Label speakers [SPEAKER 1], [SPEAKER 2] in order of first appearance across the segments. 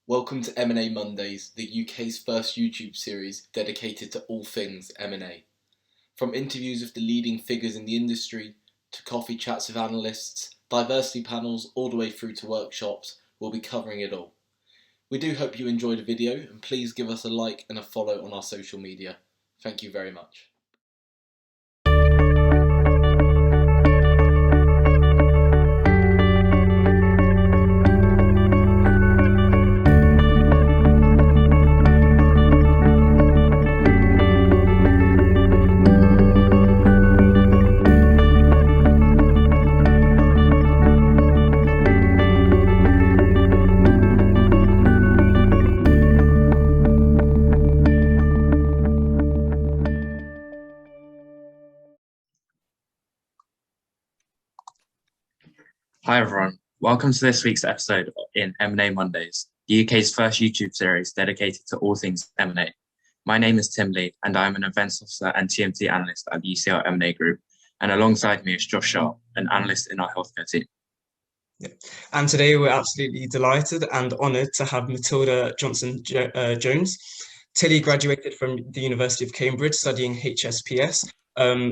[SPEAKER 1] Welcome to M&A Mondays, the UK's first YouTube series dedicated to all things M&A. From interviews with the leading figures in the industry, to coffee chats with analysts, diversity panels, all the way through to workshops, we'll be covering it all. We do hope you enjoyed the video, and please give us a like and a follow on our social media. Thank you very much.
[SPEAKER 2] Hi everyone, welcome to this week's episode in M&A Mondays, the UK's first YouTube series dedicated to all things M&A. My name is Tim Lee and I'm an events officer and TMT analyst at the UCL M&A Group, and alongside me is Josh Shah, an analyst in our healthcare team.
[SPEAKER 3] Yeah. And today we're absolutely delighted and honoured to have Mathilda Johnston-Jones. Tilly graduated from the University of Cambridge studying HSPS,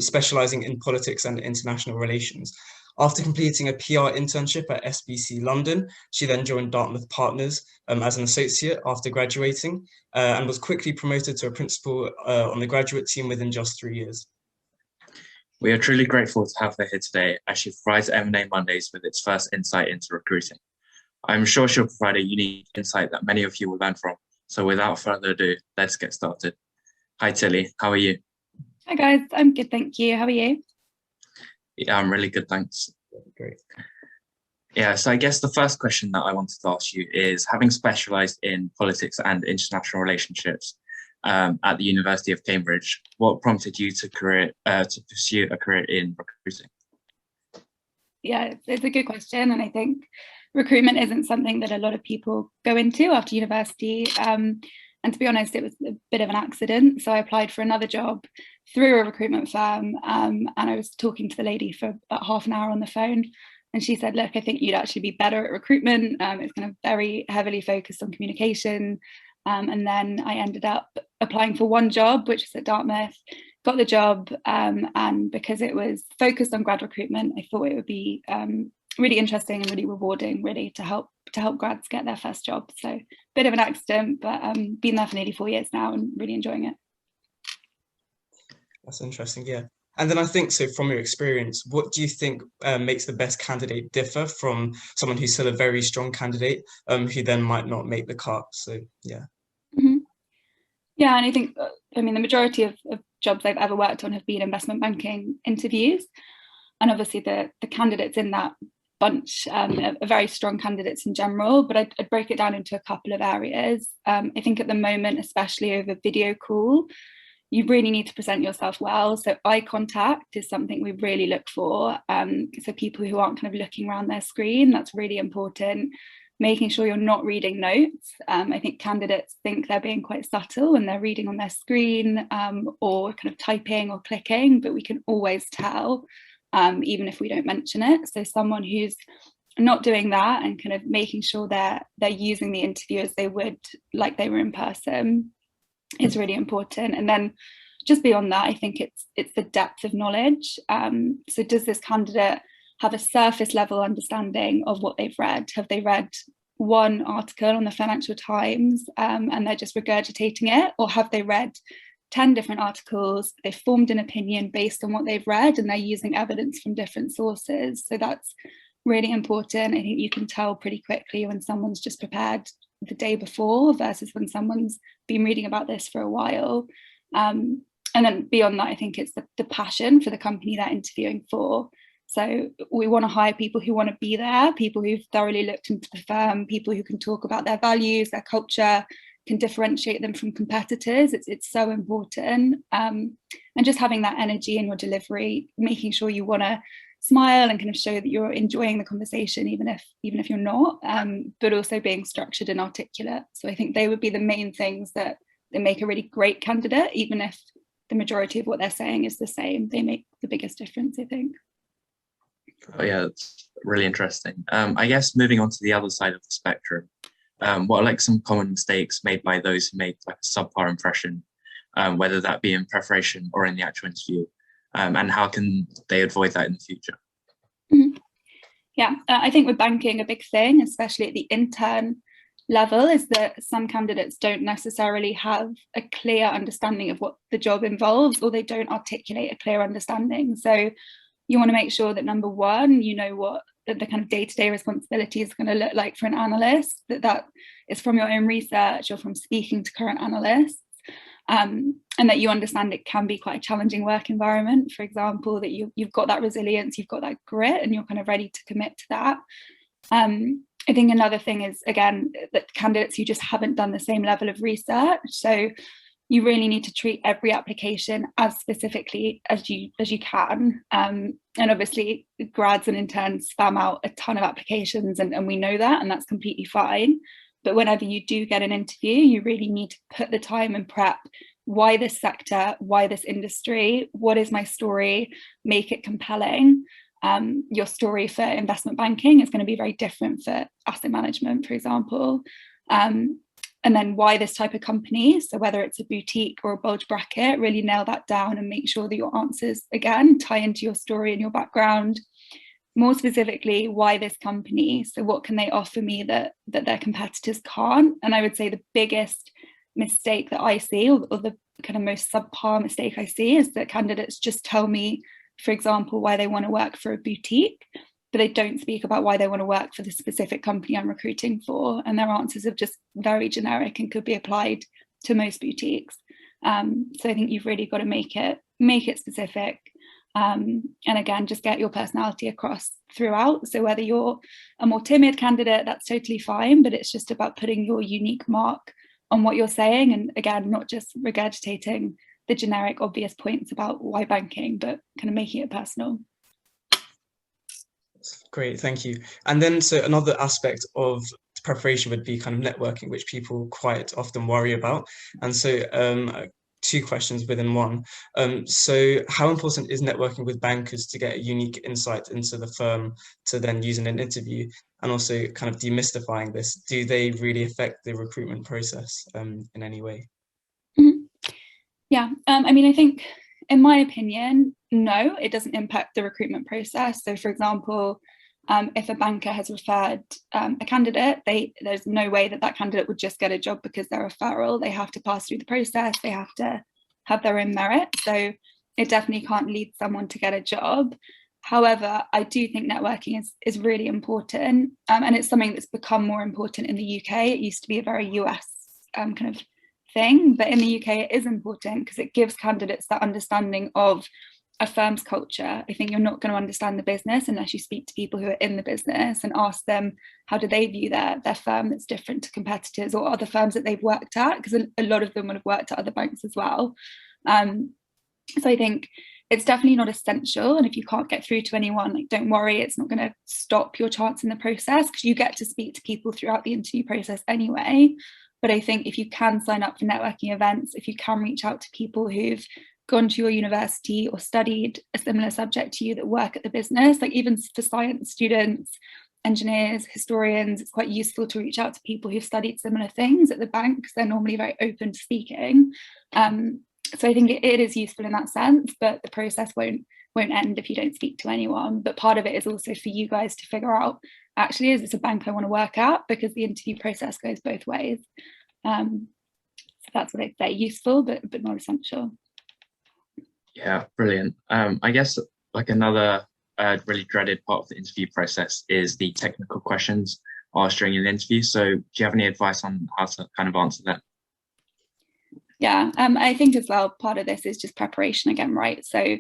[SPEAKER 3] specialising in politics and international relations. After completing a PR internship at SBC London, she then joined Dartmouth Partners as an associate after graduating and was quickly promoted to a principal on the graduate team within just 3 years.
[SPEAKER 2] We are truly grateful to have her here today as she provides M&A Mondays with its first insight into recruiting. I'm sure she'll provide a unique insight that many of you will learn from. So without further ado, let's get started. Hi Tilly, how are you?
[SPEAKER 4] Hi guys, I'm good, thank you. How are you?
[SPEAKER 2] Yeah, I'm really good, thanks.
[SPEAKER 3] Great.
[SPEAKER 2] Yeah, so I guess the first question that I wanted to ask you is, having specialised in politics and international relationships at the University of Cambridge, what prompted you to pursue a career in recruiting?
[SPEAKER 4] Yeah, it's a good question, and I think recruitment isn't something that a lot of people go into after university. And to be honest, it was a bit of an accident. So I applied for another job through a recruitment firm, and I was talking to the lady for about half an hour on the phone, and she said, look, I think you'd actually be better at recruitment. It's kind of very heavily focused on communication. And then I ended up applying for one job, which was at Dartmouth, got the job, and because it was focused on grad recruitment, I thought it would be really interesting and really rewarding, really, to help grads get their first job. So bit of an accident, but been there for nearly 4 years now and really enjoying it.
[SPEAKER 3] That's interesting, yeah. And then I think, so from your experience, what do you think makes the best candidate differ from someone who's still a very strong candidate who then might not make the cut? So, yeah.
[SPEAKER 4] Mm-hmm. Yeah, and I think, the majority of jobs I've ever worked on have been investment banking interviews. And obviously the candidates in that bunch are very strong candidates in general, but I'd break it down into a couple of areas. I think at the moment, especially over video call, you really need to present yourself well. So eye contact is something we really look for. So people who aren't kind of looking around their screen, that's really important. Making sure you're not reading notes. I think candidates think they're being quite subtle when they're reading on their screen or kind of typing or clicking, but we can always tell, even if we don't mention it. So someone who's not doing that and kind of making sure they're using the interview as they would like they were in person is really important. And then just beyond that, I think it's the depth of knowledge. So does this candidate have a surface level understanding of what they've read? Have they read one article on the Financial Times and they're just regurgitating it? Or have they read 10 different articles, they've formed an opinion based on what they've read and they're using evidence from different sources? So that's really important. I think you can tell pretty quickly when someone's just prepared the day before versus when someone's been reading about this for a while. And then beyond that, I think it's the passion for the company they're interviewing for. So we want to hire people who want to be there, people who've thoroughly looked into the firm, people who can talk about their values, their culture, can differentiate them from competitors. It's so important. And just having that energy in your delivery, making sure you want to smile and kind of show that you're enjoying the conversation, even if you're not, but also being structured and articulate. So I think they would be the main things that make a really great candidate, even if the majority of what they're saying is the same. They make the biggest difference, I think.
[SPEAKER 2] Oh yeah, that's really interesting. I guess moving on to the other side of the spectrum, what are like some common mistakes made by those who make like a subpar impression, whether that be in preparation or in the actual interview, and how can they avoid that in the future?
[SPEAKER 4] Yeah, I think with banking, a big thing, especially at the intern level, is that some candidates don't necessarily have a clear understanding of what the job involves, or they don't articulate a clear understanding. So you want to make sure that, number one, you know what the kind of day-to-day responsibility is going to look like for an analyst, that is from your own research or from speaking to current analysts, and that you understand it can be quite a challenging work environment, for example, that you've got that resilience, you've got that grit, and you're kind of ready to commit to that. I think another thing is, again, that candidates who just haven't done the same level of research. So you really need to treat every application as specifically as you can. And obviously grads and interns spam out a ton of applications, and we know that, and that's completely fine. But whenever you do get an interview, you really need to put the time and prep. Why this sector? Why this industry? What is my story? Make it compelling. Your story for investment banking is going to be very different for asset management, for example. And then why this type of company? So whether it's a boutique or a bulge bracket, really nail that down and make sure that your answers, again, tie into your story and your background. More specifically, why this company? So what can they offer me that their competitors can't? And I would say the biggest mistake that I see, or the kind of most subpar mistake I see, is that candidates just tell me, for example, why they want to work for a boutique, but they don't speak about why they want to work for the specific company I'm recruiting for. And their answers are just very generic and could be applied to most boutiques. So I think you've really got to make it specific. And again, just get your personality across throughout. So whether you're a more timid candidate, that's totally fine, but it's just about putting your unique mark on what you're saying. And again, not just regurgitating the generic obvious points about why banking, but kind of making it personal.
[SPEAKER 3] Great, thank you. And then, so another aspect of preparation would be kind of networking, which people quite often worry about. And so two questions within one. So how important is networking with bankers to get a unique insight into the firm to then use in an interview? And also kind of demystifying this, do they really affect the recruitment process in any way?
[SPEAKER 4] Yeah, I mean, I think, in my opinion, no, it doesn't impact the recruitment process. So for example, if a banker has referred a candidate, there's no way that candidate would just get a job because they're a referral. They have to pass through the process. They have to have their own merit. So it definitely can't lead someone to get a job. However, I do think networking is really important. And it's something that's become more important in the UK. It used to be a very US kind of thing, but in the UK it is important because it gives candidates that understanding of a firm's culture. I think you're not going to understand the business unless you speak to people who are in the business and ask them how do they view their firm that's different to competitors or other firms that they've worked at, because a lot of them would have worked at other banks as well. So I think it's definitely not essential, and if you can't get through to anyone, like, don't worry, it's not going to stop your chance in the process because you get to speak to people throughout the interview process anyway. But I think if you can sign up for networking events, if you can reach out to people who've gone to your university or studied a similar subject to you that work at the business, like even for science students, engineers, historians, it's quite useful to reach out to people who've studied similar things at the bank because they're normally very open to speaking. So I think it is useful in that sense, but the process won't end if you don't speak to anyone. But part of it is also for you guys to figure out, actually, is this a bank I want to work at? Because the interview process goes both ways. So that's what I'd say, useful, but not essential.
[SPEAKER 2] Yeah, brilliant. I guess like another really dreaded part of the interview process is the technical questions asked during an interview. So do you have any advice on how to kind of answer that?
[SPEAKER 4] Yeah, I think as well, part of this is just preparation again, right? So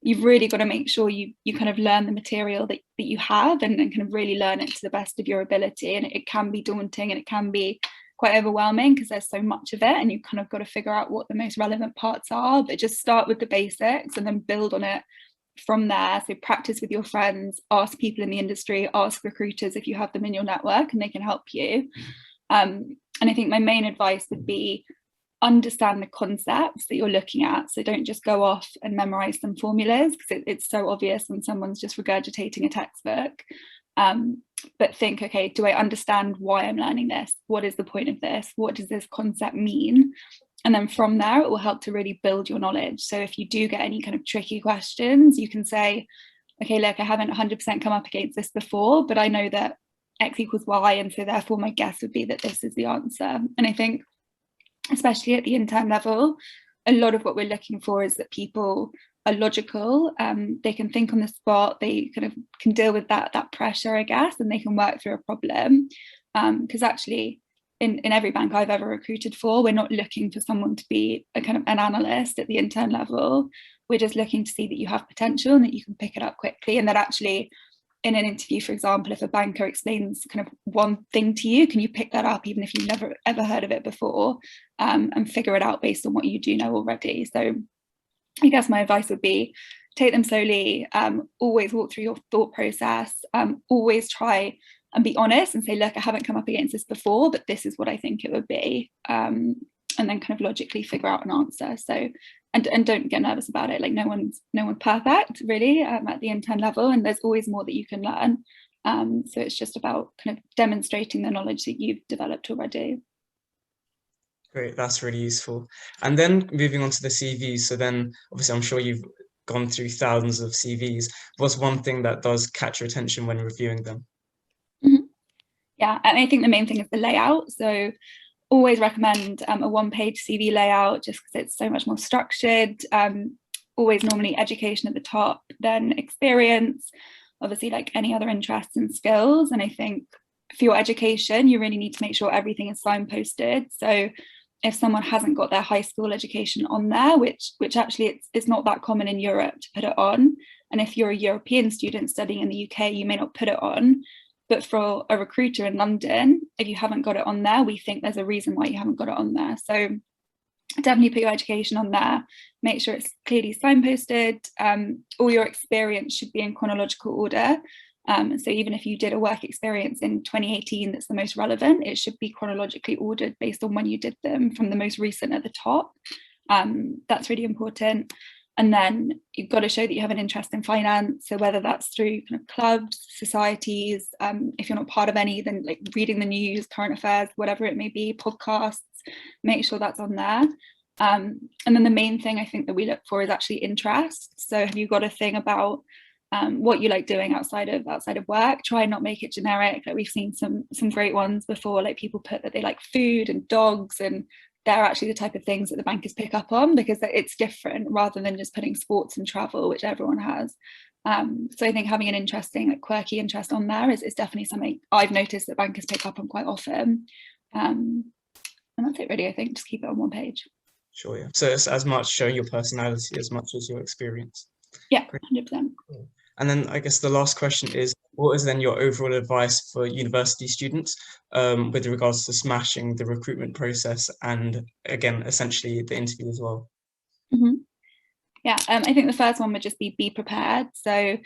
[SPEAKER 4] you've really got to make sure you kind of learn the material that you have and kind of really learn it to the best of your ability. And it can be daunting and it can be quite overwhelming because there's so much of it and you kind of got to figure out what the most relevant parts are, but just start with the basics and then build on it from there. So practice with your friends, ask people in the industry, ask recruiters if you have them in your network and they can help you. And I think my main advice would be understand the concepts that you're looking at. So don't just go off and memorize some formulas because it's so obvious when someone's just regurgitating a textbook. but think, okay, do I understand why I'm learning this? What is the point of this? What does this concept mean? And then from there, it will help to really build your knowledge. So if you do get any kind of tricky questions, you can say, okay, look, I haven't 100% come up against this before, but I know that X equals Y, and so therefore my guess would be that this is the answer. And I think, especially at the intern level, a lot of what we're looking for is that people are logical. They can think on the spot. They kind of can deal with that pressure, I guess, and they can work through a problem. Because actually, in every bank I've ever recruited for, we're not looking for someone to be a kind of an analyst at the intern level. We're just looking to see that you have potential and that you can pick it up quickly, and that actually in an interview, for example, if a banker explains kind of one thing to you, can you pick that up even if you've never ever heard of it before, and figure it out based on what you do know already. So I guess my advice would be take them slowly, always walk through your thought process, always try and be honest and say, look, I haven't come up against this before, but this is what I think it would be. And then kind of logically figure out an answer. So, and don't get nervous about it. Like no one's perfect really at the intern level, and there's always more that you can learn. So it's just about kind of demonstrating the knowledge that you've developed already.
[SPEAKER 3] Great, that's really useful. And then moving on to the CVs. So then obviously I'm sure you've gone through thousands of CVs. What's one thing that does catch your attention when reviewing them?
[SPEAKER 4] Mm-hmm. Yeah, and I think the main thing is the layout. So always recommend a one-page CV layout just because it's so much more structured. Always normally education at the top, then experience, obviously like any other interests and skills. And I think for your education, you really need to make sure everything is signposted. So if someone hasn't got their high school education on there, which actually it's not that common in Europe to put it on. And if you're a European student studying in the UK, you may not put it on. But for a recruiter in London, if you haven't got it on there, we think there's a reason why you haven't got it on there. So definitely put your education on there. Make sure it's clearly signposted. All your experience should be in chronological order. So even if you did a work experience in 2018 that's the most relevant, it should be chronologically ordered based on when you did them from the most recent at the top. That's really important. And then you've got to show that you have an interest in finance. So whether that's through kind of clubs, societies, if you're not part of any, then like reading the news, current affairs, whatever it may be, podcasts, make sure that's on there. And then the main thing I think that we look for is actually interest. So have you got a thing about what you like doing outside of work? Try and not make it generic. Like we've seen some great ones before, like people put that they like food and dogs, and they're actually the type of things that the bankers pick up on because it's different rather than just putting sports and travel, which everyone has. So I think having an interesting, like quirky interest on there is definitely something I've noticed that bankers pick up on quite often. And that's it really, I think, just keep it on one page.
[SPEAKER 3] Sure, yeah. So it's as much showing your personality as much as your experience.
[SPEAKER 4] Yeah, 100%.
[SPEAKER 3] Cool. And then I guess the last question is, what is then your overall advice for university students with regards to smashing the recruitment process and, again, essentially the interview as well?
[SPEAKER 4] Mm-hmm. Yeah, I think the first one would just be prepared. So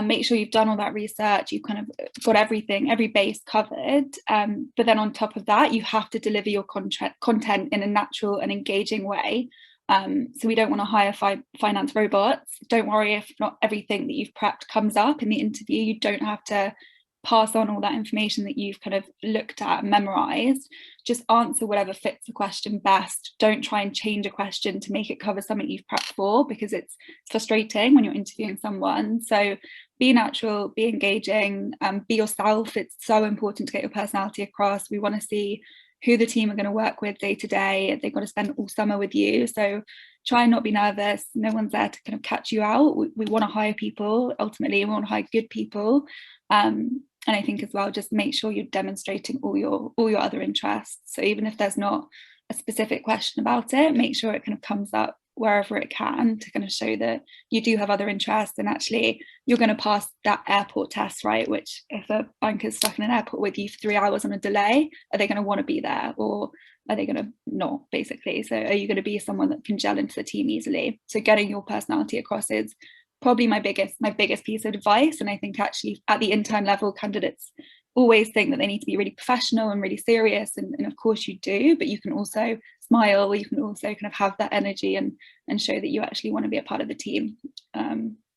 [SPEAKER 4] make sure you've done all that research, you've kind of got everything, every base covered. But then on top of that, you have to deliver your content in a natural and engaging way. So we don't want to hire finance robots. Don't worry if not everything that you've prepped comes up in the interview. You don't have to pass on all that information that you've kind of looked at and memorized. Just answer whatever fits the question best. Don't try and change a question to make it cover something you've prepped for, because it's frustrating when you're interviewing someone. So be natural, be engaging, be yourself. It's so important to get your personality across. We want to see who the team are going to work with day to day. They've got to spend all summer with you. So try and not be nervous. No one's there to kind of catch you out. We want to hire people. Ultimately, we want to hire good people. And I think as well, just make sure you're demonstrating all your other interests. So even if there's not a specific question about it, make sure it kind of comes up wherever it can to kind of show that you do have other interests, and actually you're going to pass that airport test, right? Which if a banker's stuck in an airport with you for 3 hours on a delay, are they going to want to be there, or are they going to not, basically? So are you going to be someone that can gel into the team easily? So getting your personality across is probably my biggest piece of advice. And I think actually at the intern level, candidates always think that they need to be really professional and really serious, and of course you do, but you can also smile, you can also kind of have that energy and show that you actually want to be a part of the team,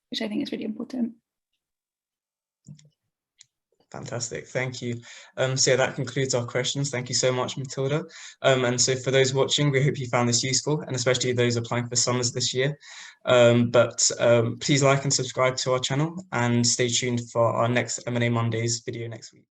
[SPEAKER 4] which I think is really important.
[SPEAKER 3] Fantastic, thank you. So yeah, that concludes our questions. Thank you so much, Mathilda. And so for those watching, we hope you found this useful, and especially those applying for summers this year. Please like and subscribe to our channel, and stay tuned for our next M&A Mondays video next week.